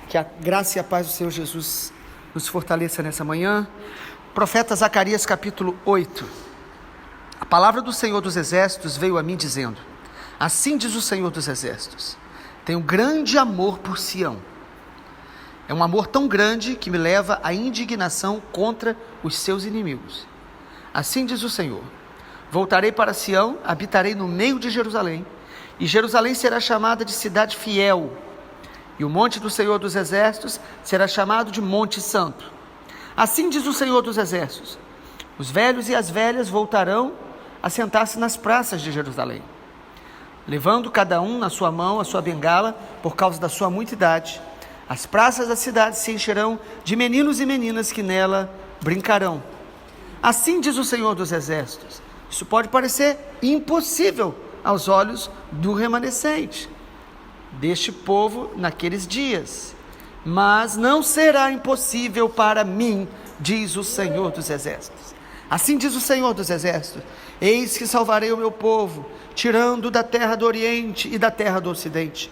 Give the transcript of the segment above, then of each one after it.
Que a graça e a paz do Senhor Jesus nos fortaleça nessa manhã. Profeta Zacarias capítulo 8. A palavra do Senhor dos Exércitos veio a mim dizendo: assim diz o Senhor dos Exércitos: tenho grande amor por Sião. É um amor tão grande que me leva à indignação contra os seus inimigos. Assim diz o Senhor: voltarei para Sião, habitarei no meio de Jerusalém, e Jerusalém será chamada de cidade fiel, e o monte do Senhor dos Exércitos será chamado de Monte Santo. Assim diz o Senhor dos Exércitos: os velhos e as velhas voltarão a sentar-se nas praças de Jerusalém, levando cada um na sua mão a sua bengala, por causa da sua muita idade. As praças da cidade se encherão de meninos e meninas que nela brincarão. Assim diz o Senhor dos Exércitos. Isso pode parecer impossível aos olhos do remanescente deste povo naqueles dias, mas não será impossível para mim, diz o Senhor dos Exércitos. Assim diz o Senhor dos Exércitos: eis que salvarei o meu povo, tirando da terra do Oriente e da terra do Ocidente.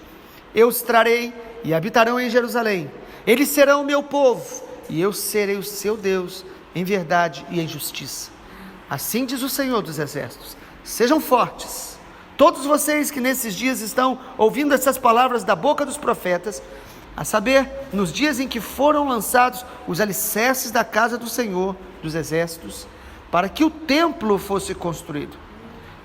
Eu os trarei e habitarão em Jerusalém. Eles serão o meu povo, e eu serei o seu Deus, em verdade e em justiça. Assim diz o Senhor dos Exércitos: sejam fortes, todos vocês que nesses dias estão ouvindo essas palavras da boca dos profetas, a saber, nos dias em que foram lançados os alicerces da casa do Senhor dos Exércitos, para que o templo fosse construído.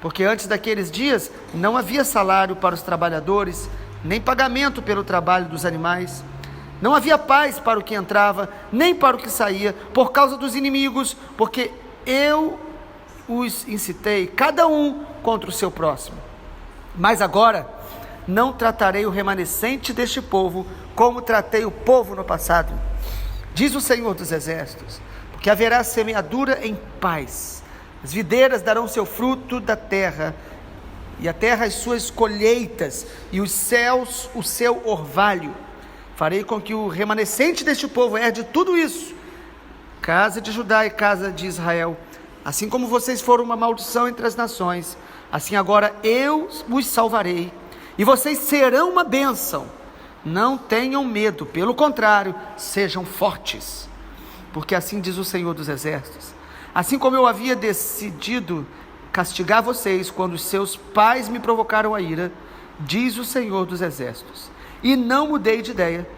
Porque antes daqueles dias não havia salário para os trabalhadores, nem pagamento pelo trabalho dos animais. Não havia paz para o que entrava, nem para o que saía, por causa dos inimigos, porque eu os incitei, cada um contra o seu próximo. Mas agora não tratarei o remanescente deste povo como tratei o povo no passado, diz o Senhor dos Exércitos, porque haverá semeadura em paz, as videiras darão seu fruto da terra, e a terra as suas colheitas, e os céus o seu orvalho. Farei com que o remanescente deste povo herde tudo isso, casa de Judá e casa de Israel. Assim como vocês foram uma maldição entre as nações, assim agora eu os salvarei, e vocês serão uma bênção. Não tenham medo, pelo contrário, sejam fortes, porque assim diz o Senhor dos Exércitos: assim como eu havia decidido castigar vocês quando os seus pais me provocaram a ira, diz o Senhor dos Exércitos, e não mudei de ideia,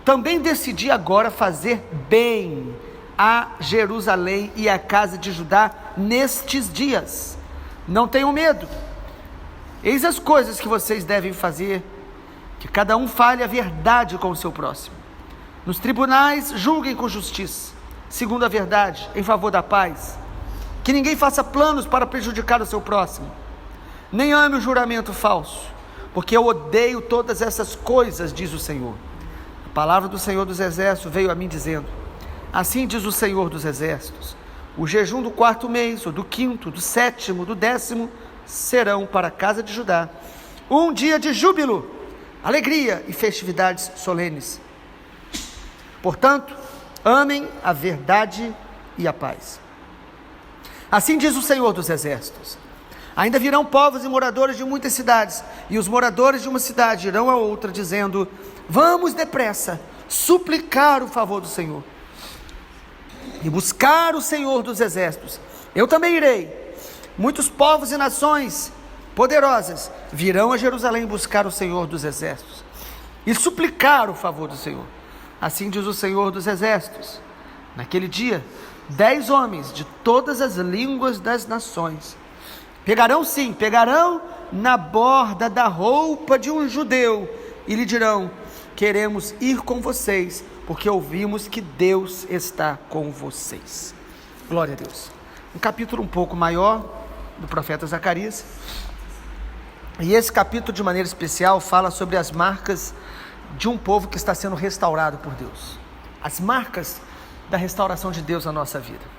também decidi agora fazer bem a Jerusalém e a casa de Judá nestes dias. Não tenham medo. Eis as coisas que vocês devem fazer: que cada um fale a verdade com o seu próximo. Nos tribunais julguem com justiça, segundo a verdade, em favor da paz. Que ninguém faça planos para prejudicar o seu próximo, nem ame o juramento falso, porque eu odeio todas essas coisas, diz o Senhor. A palavra do Senhor dos Exércitos veio a mim dizendo: assim diz o Senhor dos Exércitos: o jejum do 4º mês, ou do 5º, do 7º, do 10º, serão para a casa de Judá um dia de júbilo, alegria e festividades solenes. Portanto, amem a verdade e a paz. Assim diz o Senhor dos Exércitos: ainda virão povos e moradores de muitas cidades, e os moradores de uma cidade irão a outra, dizendo: vamos depressa suplicar o favor do Senhor e buscar o Senhor dos Exércitos. Eu também irei. Muitos povos e nações poderosas virão a Jerusalém buscar o Senhor dos Exércitos e suplicar o favor do Senhor. Assim diz o Senhor dos Exércitos: naquele dia, 10 homens de todas as línguas das nações pegarão na borda da roupa de um judeu e lhe dirão: queremos ir com vocês, porque ouvimos que Deus está com vocês. Glória a Deus. Um capítulo um pouco maior do profeta Zacarias, e esse capítulo de maneira especial fala sobre as marcas de um povo que está sendo restaurado por Deus, as marcas da restauração de Deus na nossa vida.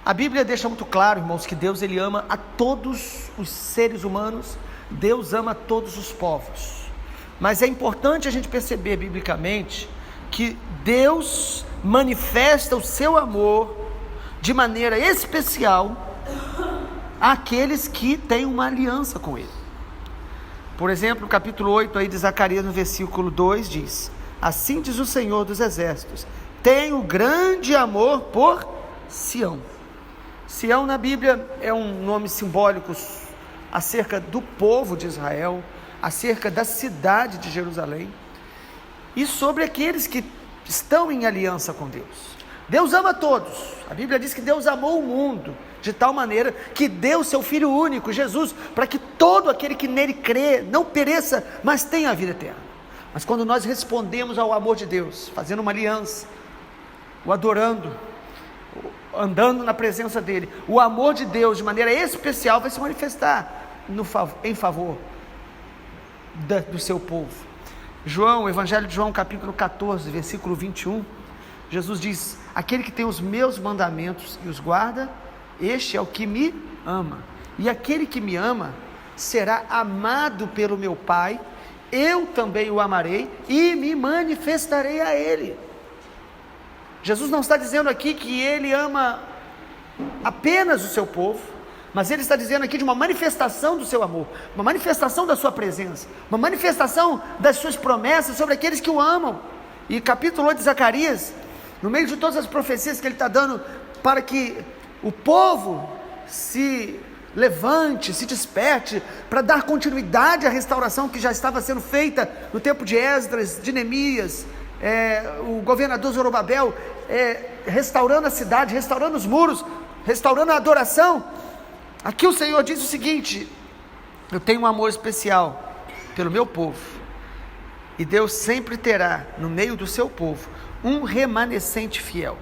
A Bíblia deixa muito claro, irmãos, que Deus ele ama a todos os seres humanos, Deus ama todos os povos, mas é importante a gente perceber biblicamente que Deus manifesta o seu amor de maneira especial àqueles que têm uma aliança com Ele. Por exemplo, no capítulo 8 aí de Zacarias, no versículo 2, diz: assim diz o Senhor dos Exércitos, tenho grande amor por Sião. Sião na Bíblia é um nome simbólico acerca do povo de Israel, acerca da cidade de Jerusalém e sobre aqueles que estão em aliança com Deus. Deus ama todos. A Bíblia diz que Deus amou o mundo de tal maneira que deu seu Filho único, Jesus, para que todo aquele que nele crê não pereça, mas tenha a vida eterna. Mas quando nós respondemos ao amor de Deus, fazendo uma aliança, o adorando, andando na presença dele, o amor de Deus de maneira especial vai se manifestar em favor do seu povo. João, Evangelho de João, capítulo 14, versículo 21, Jesus diz: aquele que tem os meus mandamentos e os guarda, este é o que me ama, e aquele que me ama será amado pelo meu Pai, eu também o amarei e me manifestarei a ele. Jesus não está dizendo aqui que ele ama apenas o seu povo, mas ele está dizendo aqui de uma manifestação do seu amor, uma manifestação da sua presença, uma manifestação das suas promessas sobre aqueles que o amam. E capítulo 8 de Zacarias, no meio de todas as profecias que ele está dando para que o povo se levante, se desperte, para dar continuidade à restauração que já estava sendo feita no tempo de Esdras, de Neemias, o governador Zorobabel, restaurando a cidade, restaurando os muros, restaurando a adoração. Aqui o Senhor diz o seguinte: eu tenho um amor especial pelo meu povo, e Deus sempre terá no meio do seu povo um remanescente fiel.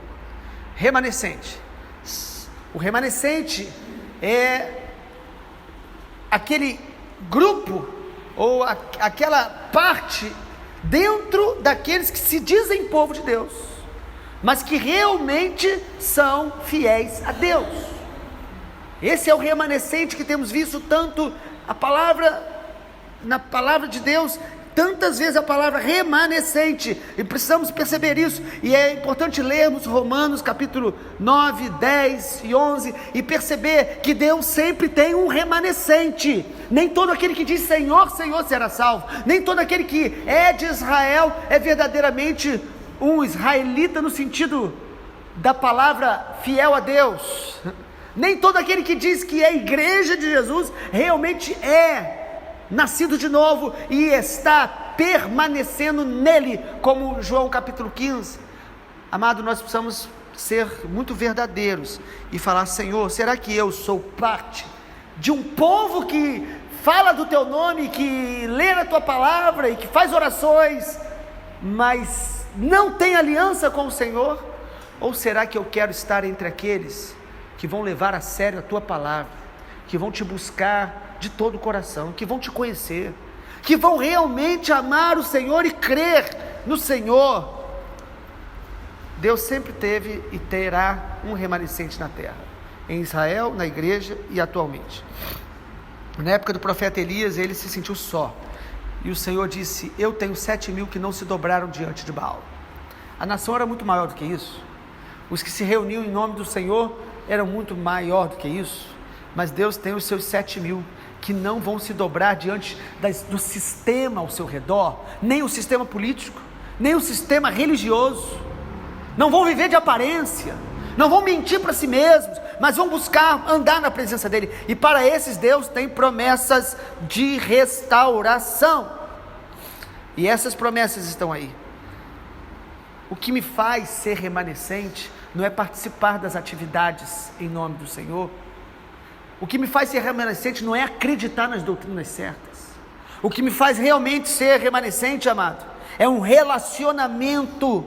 Remanescente. O remanescente é aquele grupo ou aquela parte dentro daqueles que se dizem povo de Deus, mas que realmente são fiéis a Deus. Esse é o remanescente que temos visto tanto na palavra de Deus, tantas vezes a palavra remanescente, e precisamos perceber isso, e é importante lermos Romanos capítulo 9, 10 e 11, e perceber que Deus sempre tem um remanescente. Nem todo aquele que diz Senhor, Senhor será salvo, nem todo aquele que é de Israel é verdadeiramente um israelita no sentido da palavra fiel a Deus. Nem todo aquele que diz que é igreja de Jesus realmente é nascido de novo e está permanecendo nele, como João capítulo 15. Amado, nós precisamos ser muito verdadeiros e falar: Senhor, será que eu sou parte de um povo que fala do teu nome, que lê a tua palavra e que faz orações, mas não tem aliança com o Senhor? Ou será que eu quero estar entre aqueles que vão levar a sério a tua palavra, que vão te buscar de todo o coração, que vão te conhecer, que vão realmente amar o Senhor e crer no Senhor? Deus sempre teve e terá um remanescente na terra, em Israel, na igreja e atualmente. Na época do profeta Elias, ele se sentiu só, e o Senhor disse: eu tenho 7.000 que não se dobraram diante de Baal. A nação era muito maior do que isso, os que se reuniam em nome do Senhor eram muito maior do que isso, mas Deus tem os seus 7.000 que não vão se dobrar diante do sistema ao seu redor, nem o sistema político, nem o sistema religioso. Não vão viver de aparência, não vão mentir para si mesmos, mas vão buscar andar na presença dele. E para esses Deus tem promessas de restauração, e essas promessas estão aí. O que me faz ser remanescente não é participar das atividades em nome do Senhor. O que me faz ser remanescente não é acreditar nas doutrinas certas. O que me faz realmente ser remanescente, amado, é um relacionamento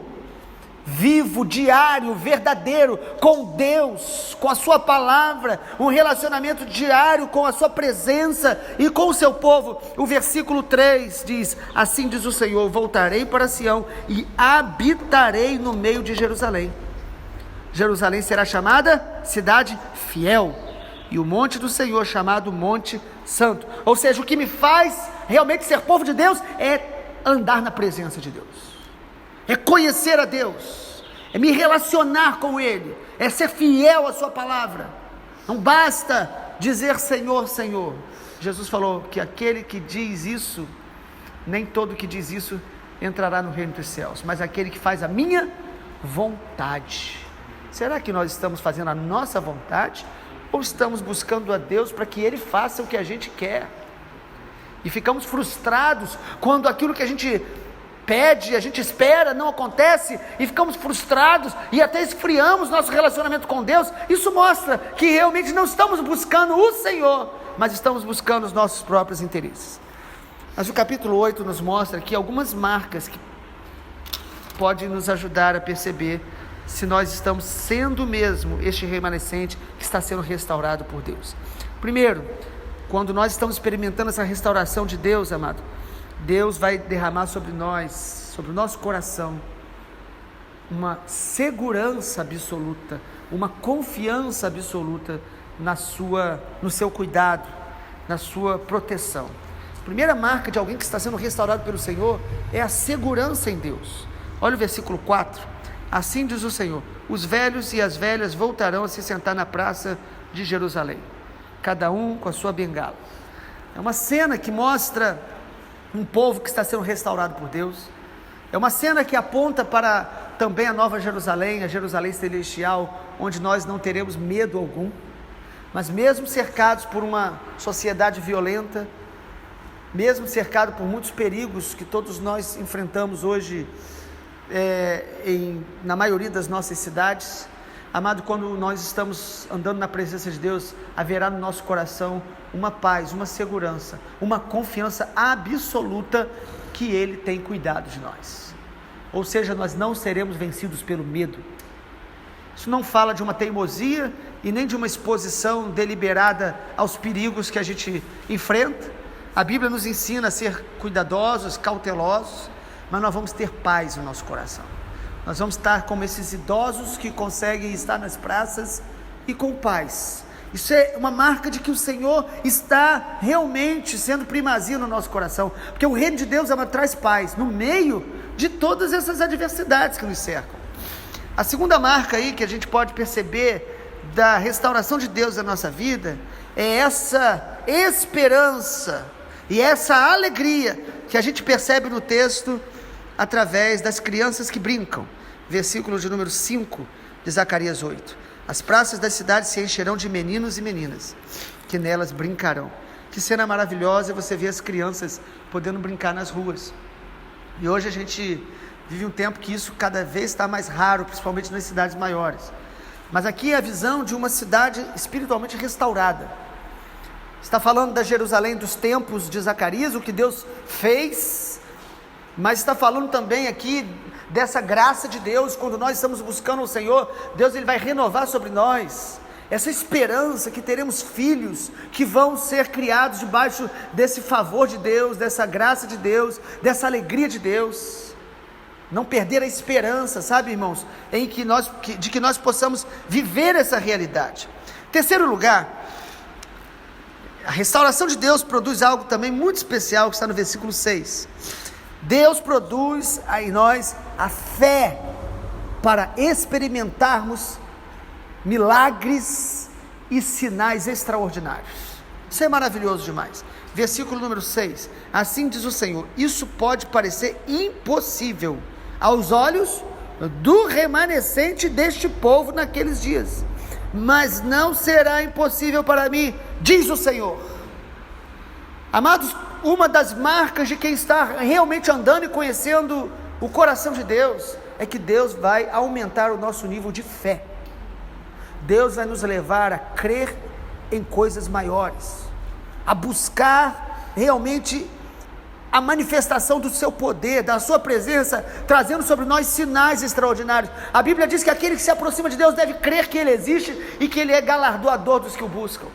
vivo, diário, verdadeiro com Deus, com a sua palavra, um relacionamento diário com a sua presença e com o seu povo. O versículo 3 diz: assim diz o Senhor, voltarei para Sião e habitarei no meio de Jerusalém. Jerusalém será chamada cidade fiel, e o monte do Senhor chamado Monte Santo. Ou seja, o que me faz realmente ser povo de Deus é andar na presença de Deus, é conhecer a Deus, é me relacionar com Ele, é ser fiel à sua palavra. Não basta dizer Senhor, Senhor. Jesus falou que aquele que diz isso, nem todo que diz isso entrará no reino dos céus, mas aquele que faz a minha vontade. Será que nós estamos fazendo a nossa vontade, ou estamos buscando a Deus para que Ele faça o que a gente quer? E ficamos frustrados quando aquilo que a gente pede, a gente espera, não acontece, e ficamos frustrados e até esfriamos nosso relacionamento com Deus. Isso mostra que realmente não estamos buscando o Senhor, mas estamos buscando os nossos próprios interesses. Mas o capítulo 8 nos mostra aqui algumas marcas que podem nos ajudar a perceber se nós estamos sendo mesmo este remanescente que está sendo restaurado por Deus. Primeiro, quando nós estamos experimentando essa restauração de Deus, amado, Deus vai derramar sobre nós, sobre o nosso coração, uma segurança absoluta, uma confiança absoluta no seu cuidado, na sua proteção. A primeira marca de alguém que está sendo restaurado pelo Senhor é a segurança em Deus. Olha o versículo 4. Assim diz o Senhor: os velhos e as velhas voltarão a se sentar na praça de Jerusalém, cada um com a sua bengala. É uma cena que mostra um povo que está sendo restaurado por Deus. É uma cena que aponta para também a nova Jerusalém, a Jerusalém celestial, onde nós não teremos medo algum. Mas mesmo cercados por uma sociedade violenta, mesmo cercado por muitos perigos que todos nós enfrentamos hoje, na maioria das nossas cidades, amado, quando nós estamos andando na presença de Deus, haverá no nosso coração uma paz, uma segurança, uma confiança absoluta que Ele tem cuidado de nós. Ou seja, nós não seremos vencidos pelo medo. Isso não fala de uma teimosia e nem de uma exposição deliberada aos perigos que a gente enfrenta. A Bíblia nos ensina a ser cuidadosos, cautelosos, mas nós vamos ter paz no nosso coração. Nós vamos estar como esses idosos que conseguem estar nas praças e com paz. Isso é uma marca de que o Senhor está realmente sendo primazia no nosso coração, porque o reino de Deus traz paz no meio de todas essas adversidades que nos cercam. A segunda marca aí que a gente pode perceber da restauração de Deus na nossa vida é essa esperança e essa alegria que a gente percebe no texto através das crianças que brincam. Versículo de número 5 de Zacarias 8. As praças das cidades se encherão de meninos e meninas, que nelas brincarão. Que cena maravilhosa você ver as crianças podendo brincar nas ruas. E hoje a gente vive um tempo que isso cada vez está mais raro, principalmente nas cidades maiores. Mas aqui é a visão de uma cidade espiritualmente restaurada. Está falando da Jerusalém dos tempos de Zacarias, o que Deus fez, mas está falando também aqui dessa graça de Deus. Quando nós estamos buscando o Senhor, Deus Ele vai renovar sobre nós essa esperança que teremos filhos que vão ser criados debaixo desse favor de Deus, dessa graça de Deus, dessa alegria de Deus. Não perder a esperança, sabe, irmãos, de que nós possamos viver essa realidade. Terceiro lugar, a restauração de Deus produz algo também muito especial, que está no versículo 6. Deus produz em nós a fé para experimentarmos milagres e sinais extraordinários. Isso é maravilhoso demais. Versículo número 6. Assim diz o Senhor: isso pode parecer impossível aos olhos do remanescente deste povo naqueles dias, mas não será impossível para mim, diz o Senhor. Amados, uma das marcas de quem está realmente andando e conhecendo o coração de Deus é que Deus vai aumentar o nosso nível de fé. Deus vai nos levar a crer em coisas maiores, a buscar realmente a manifestação do seu poder, da sua presença, trazendo sobre nós sinais extraordinários. A Bíblia diz que aquele que se aproxima de Deus deve crer que Ele existe e que Ele é galardoador dos que o buscam.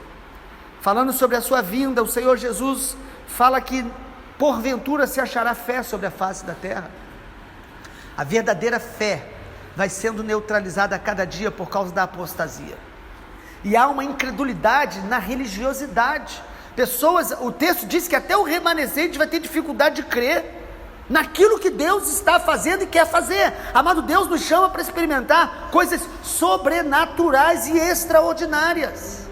Falando sobre a sua vinda, o Senhor Jesus fala que porventura se achará fé sobre a face da terra. A verdadeira fé vai sendo neutralizada a cada dia por causa da apostasia. E há uma incredulidade na religiosidade. O texto diz que até o remanescente vai ter dificuldade de crer naquilo que Deus está fazendo e quer fazer. Amado, Deus nos chama para experimentar coisas sobrenaturais e extraordinárias.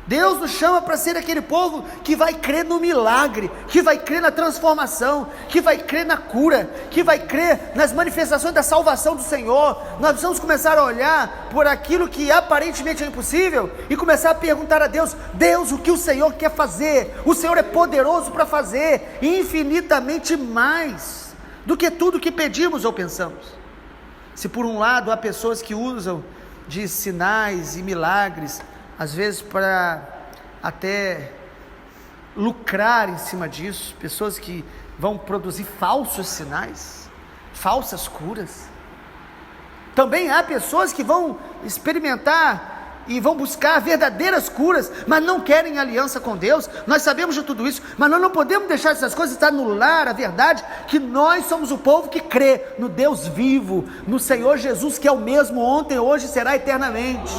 Deus nos chama para ser aquele povo que vai crer no milagre, que vai crer na transformação, que vai crer na cura, que vai crer nas manifestações da salvação do Senhor. Nós precisamos começar a olhar por aquilo que aparentemente é impossível e começar a perguntar a Deus: Deus, o que o Senhor quer fazer? O Senhor é poderoso para fazer infinitamente mais do que tudo que pedimos ou pensamos. Se por um lado há pessoas que usam de sinais e milagres, às vezes para até lucrar em cima disso, pessoas que vão produzir falsos sinais, falsas curas. Também há pessoas que vão experimentar e vão buscar verdadeiras curas, mas não querem aliança com Deus. Nós sabemos de tudo isso, mas nós não podemos deixar essas coisas anular a verdade, que nós somos o povo que crê no Deus vivo, no Senhor Jesus, que é o mesmo ontem, hoje e será eternamente.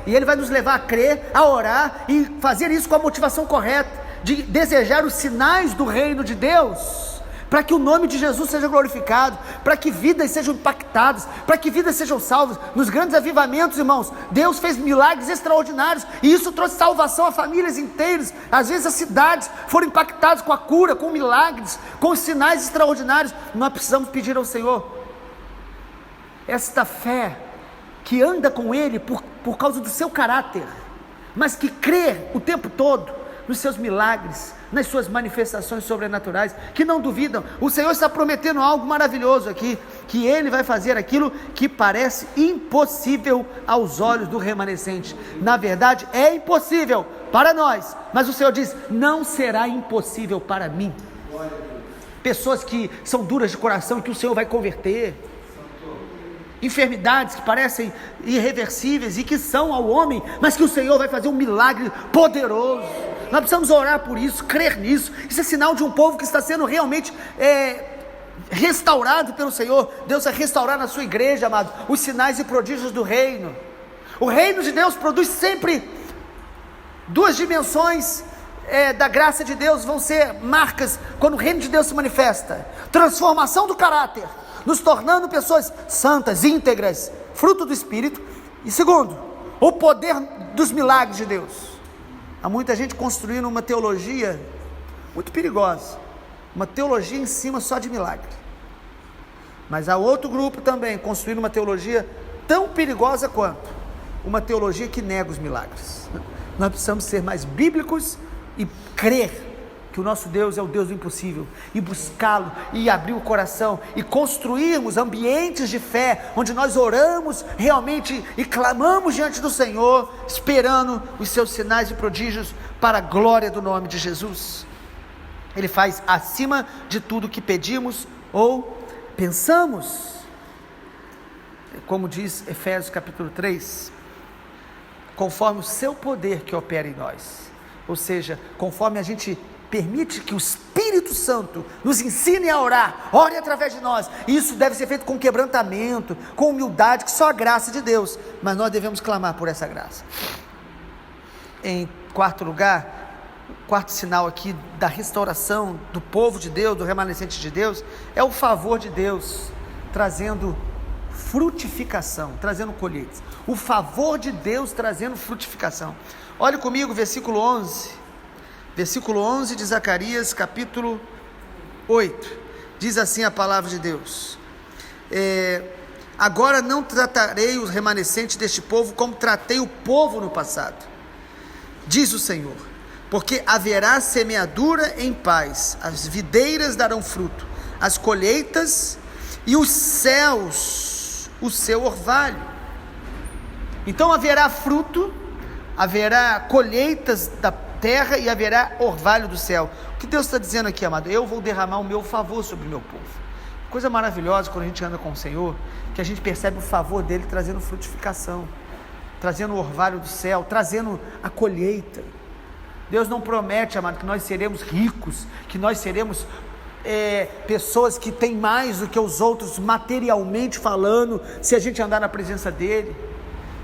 E Ele vai nos levar a crer, a orar e fazer isso com a motivação correta, de desejar os sinais do reino de Deus, para que o nome de Jesus seja glorificado, para que vidas sejam impactadas, para que vidas sejam salvas. Nos grandes avivamentos, irmãos, Deus fez milagres extraordinários, e isso trouxe salvação a famílias inteiras. Às vezes as cidades foram impactadas com a cura, com milagres, com sinais extraordinários. Nós precisamos pedir ao Senhor esta fé que anda com Ele por causa do seu caráter, mas que crê o tempo todo nos seus milagres, nas suas manifestações sobrenaturais, que não duvidam. O Senhor está prometendo algo maravilhoso aqui, que Ele vai fazer aquilo que parece impossível aos olhos do remanescente. Na verdade é impossível para nós, mas o Senhor diz: não será impossível para mim. Pessoas que são duras de coração e que o Senhor vai converter, enfermidades que parecem irreversíveis e que são ao homem, mas que o Senhor vai fazer um milagre poderoso. Nós precisamos orar por isso, crer nisso. Isso é sinal de um povo que está sendo realmente restaurado pelo Senhor. Deus vai restaurar na sua igreja, amado, os sinais e prodígios do reino. O reino de Deus produz sempre duas dimensões da graça de Deus, vão ser marcas quando o reino de Deus se manifesta: transformação do caráter, nos tornando pessoas santas, íntegras, fruto do Espírito. E segundo, o poder dos milagres de Deus. Há muita gente construindo uma teologia muito perigosa, uma teologia em cima só de milagre. Mas há outro grupo também construindo uma teologia tão perigosa quanto, uma teologia que nega os milagres. Nós precisamos ser mais bíblicos e crer que o nosso Deus é o Deus do impossível, e buscá-lo, e abrir o coração, e construirmos ambientes de fé, onde nós oramos realmente, e clamamos diante do Senhor, esperando os seus sinais e prodígios, para a glória do nome de Jesus. Ele faz acima de tudo que pedimos ou pensamos, como diz Efésios capítulo 3, conforme o seu poder que opera em nós, ou seja, conforme a gente permite que o Espírito Santo nos ensine a orar, ore através de nós. Isso deve ser feito com quebrantamento, com humildade, que só a graça de Deus, mas nós devemos clamar por essa graça. Em quarto lugar, o quarto sinal aqui da restauração do povo de Deus, do remanescente de Deus, é o favor de Deus, trazendo frutificação, trazendo colheitas. O favor de Deus trazendo frutificação. Olhe comigo, versículo 11. Versículo 11 de Zacarias, capítulo 8, diz assim a palavra de Deus: agora não tratarei os remanescentes deste povo como tratei o povo no passado, diz o Senhor, porque haverá semeadura em paz, as videiras darão fruto, as colheitas e os céus o seu orvalho. Então haverá fruto, haverá colheitas da terra e haverá orvalho do céu. O que Deus está dizendo aqui, amado? Eu vou derramar o meu favor sobre o meu povo. Coisa maravilhosa quando a gente anda com o Senhor, que a gente percebe o favor dele trazendo frutificação, trazendo o orvalho do céu, trazendo a colheita. Deus não promete, amado, que nós seremos ricos, que nós seremos pessoas que têm mais do que os outros materialmente falando, se a gente andar na presença dele.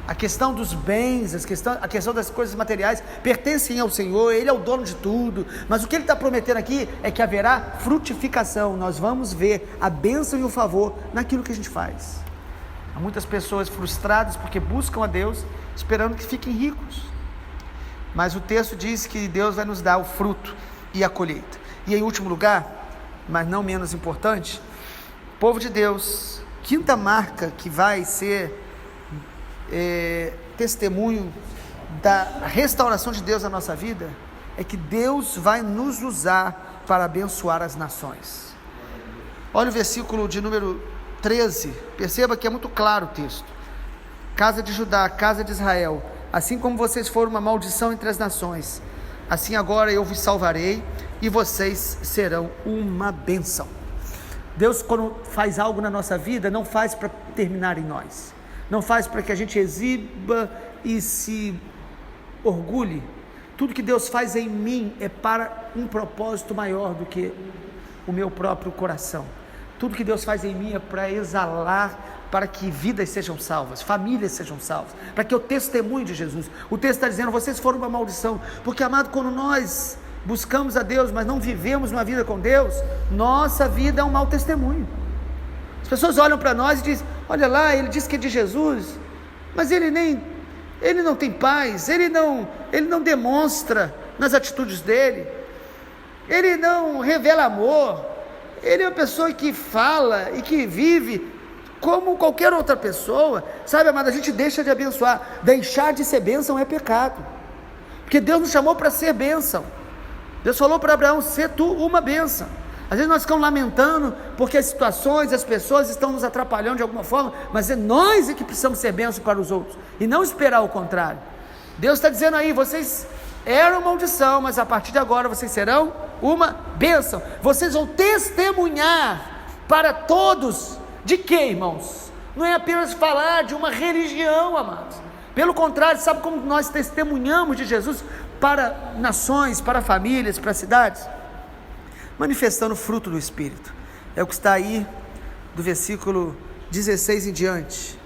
A questão dos bens, a questão das coisas materiais pertencem ao Senhor, Ele é o dono de tudo, mas o que Ele está prometendo aqui é que haverá frutificação. Nós vamos ver a bênção e o favor naquilo que a gente faz. Há muitas pessoas frustradas porque buscam a Deus esperando que fiquem ricos. mas o texto diz que Deus vai nos dar o fruto e a colheita. E em último lugar, mas não menos importante, povo de Deus, quinta marca que vai ser testemunho da restauração de Deus na nossa vida, é que Deus vai nos usar para abençoar as nações. Olha o versículo de número 13, perceba que é muito claro o texto. Casa de Judá, casa de Israel, assim como vocês foram uma maldição entre as nações, assim agora eu vos salvarei e vocês serão uma bênção. Deus, quando faz algo na nossa vida, não faz para terminar em nós, não faz para que a gente exiba e se orgulhe. Tudo que Deus faz em mim é para um propósito maior do que o meu próprio coração. Tudo que Deus faz em mim é para exalar, para que vidas sejam salvas, famílias sejam salvas, para que eu testemunhe de Jesus. O texto está dizendo, vocês foram uma maldição, porque, amado, quando nós buscamos a Deus, mas não vivemos uma vida com Deus, nossa vida é um mau testemunho. As pessoas olham para nós e dizem, olha lá, ele diz que é de Jesus, mas ele não tem paz, ele não demonstra nas atitudes dele, ele não revela amor, ele é uma pessoa que fala e que vive como qualquer outra pessoa. Sabe, amado, a gente deixa de abençoar. Deixar de ser bênção é pecado, porque Deus nos chamou para ser bênção. Deus falou para Abraão, ser tu uma bênção. Às vezes nós ficamos lamentando porque as situações, as pessoas estão nos atrapalhando de alguma forma, mas é nós que precisamos ser bênção para os outros, e não esperar o contrário. Deus está dizendo aí, vocês eram maldição, mas a partir de agora vocês serão uma bênção. Vocês vão testemunhar para todos. De que, irmãos? Não é apenas falar de uma religião, amados. Pelo contrário, sabe como nós testemunhamos de Jesus para nações, para famílias, para cidades? Manifestando o fruto do Espírito. É o que está aí do versículo 16 em diante.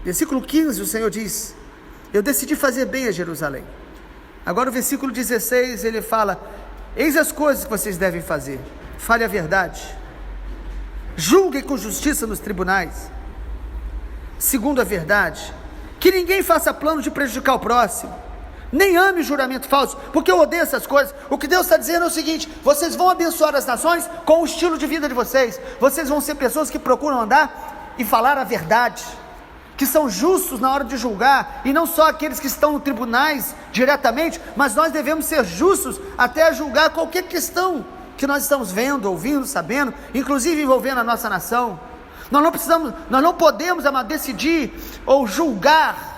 Versículo 15, o Senhor diz, eu decidi fazer bem a Jerusalém. Agora o versículo 16, ele fala, eis as coisas que vocês devem fazer, fale a verdade, julguem com justiça nos tribunais, segundo a verdade, que ninguém faça plano de prejudicar o próximo, nem ame o juramento falso, porque eu odeio essas coisas. O que Deus está dizendo é o seguinte, vocês vão abençoar as nações com o estilo de vida de vocês, vocês vão ser pessoas que procuram andar e falar a verdade, que são justos na hora de julgar, e não só aqueles que estão nos tribunais diretamente, mas nós devemos ser justos até julgar qualquer questão que nós estamos vendo, ouvindo, sabendo, inclusive envolvendo a nossa nação. Nós não podemos, amado, decidir ou julgar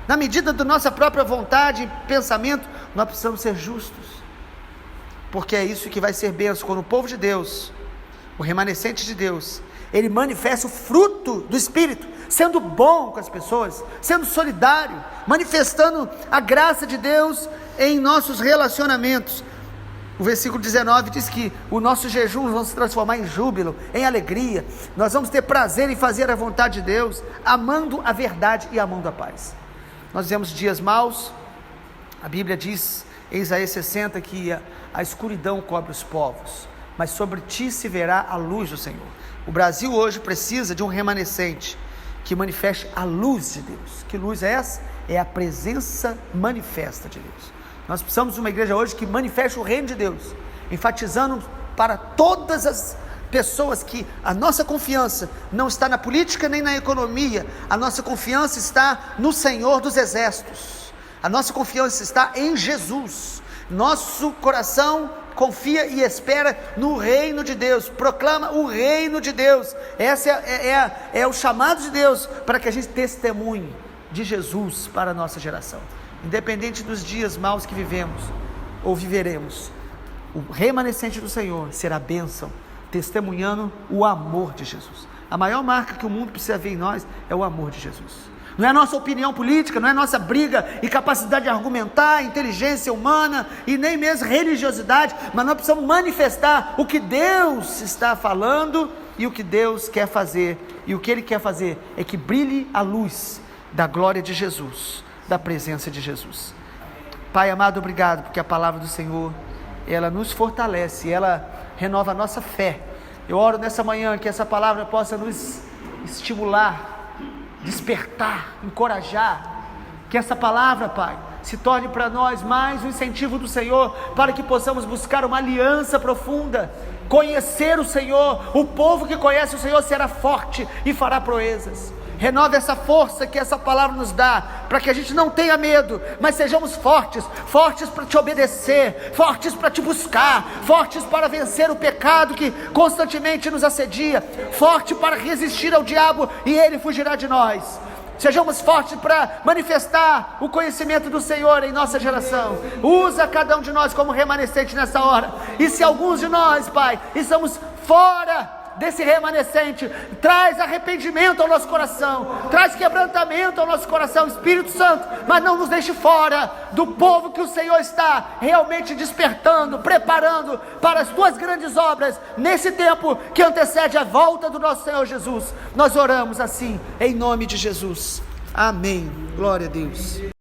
na medida da nossa própria vontade e pensamento. Nós precisamos ser justos, porque é isso que vai ser bênção, quando o povo de Deus, o remanescente de Deus, ele manifesta o fruto do Espírito, sendo bom com as pessoas, sendo solidário, manifestando a graça de Deus em nossos relacionamentos. O versículo 19 diz que o nosso jejum vai se transformar em júbilo, em alegria. Nós vamos ter prazer em fazer a vontade de Deus, amando a verdade e amando a paz. Nós vivemos dias maus. A Bíblia diz em Isaías 60 que a escuridão cobre os povos, mas sobre ti se verá a luz do Senhor. O Brasil hoje precisa de um remanescente que manifeste a luz de Deus. Que luz é essa? É a presença manifesta de Deus. Nós precisamos de uma igreja hoje que manifeste o reino de Deus, enfatizando para todas as pessoas que a nossa confiança não está na política nem na economia, a nossa confiança está no Senhor dos Exércitos, a nossa confiança está em Jesus. Nosso coração confia e espera no reino de Deus, proclama o reino de Deus. Esse é o chamado de Deus para que a gente testemunhe de Jesus para a nossa geração. Independente dos dias maus que vivemos ou viveremos, o remanescente do Senhor será bênção, testemunhando o amor de Jesus. A maior marca que o mundo precisa ver em nós é o amor de Jesus. Não é a nossa opinião política, não é a nossa briga e capacidade de argumentar, inteligência humana e nem mesmo religiosidade, mas nós precisamos manifestar o que Deus está falando e o que Deus quer fazer. E o que Ele quer fazer é que brilhe a luz da glória de Jesus, da presença de Jesus. Pai amado, obrigado, porque a palavra do Senhor, ela nos fortalece, ela renova a nossa fé. Eu oro nessa manhã que essa palavra possa nos estimular, despertar, encorajar, que essa palavra, Pai, se torne para nós mais um incentivo do Senhor, para que possamos buscar uma aliança profunda, conhecer o Senhor. O povo que conhece o Senhor será forte e fará proezas. Renova essa força que essa palavra nos dá, para que a gente não tenha medo, mas sejamos fortes, fortes para te obedecer, fortes para te buscar, fortes para vencer o pecado que constantemente nos assedia, forte para resistir ao diabo e ele fugirá de nós. Sejamos fortes para manifestar o conhecimento do Senhor em nossa geração. Usa cada um de nós como remanescente nessa hora. E se alguns de nós, Pai, estamos fora desse remanescente, traz arrependimento ao nosso coração, traz quebrantamento ao nosso coração, Espírito Santo, mas não nos deixe fora do povo que o Senhor está realmente despertando, preparando para as tuas grandes obras, nesse tempo que antecede a volta do nosso Senhor Jesus. Nós oramos assim, em nome de Jesus, amém, glória a Deus.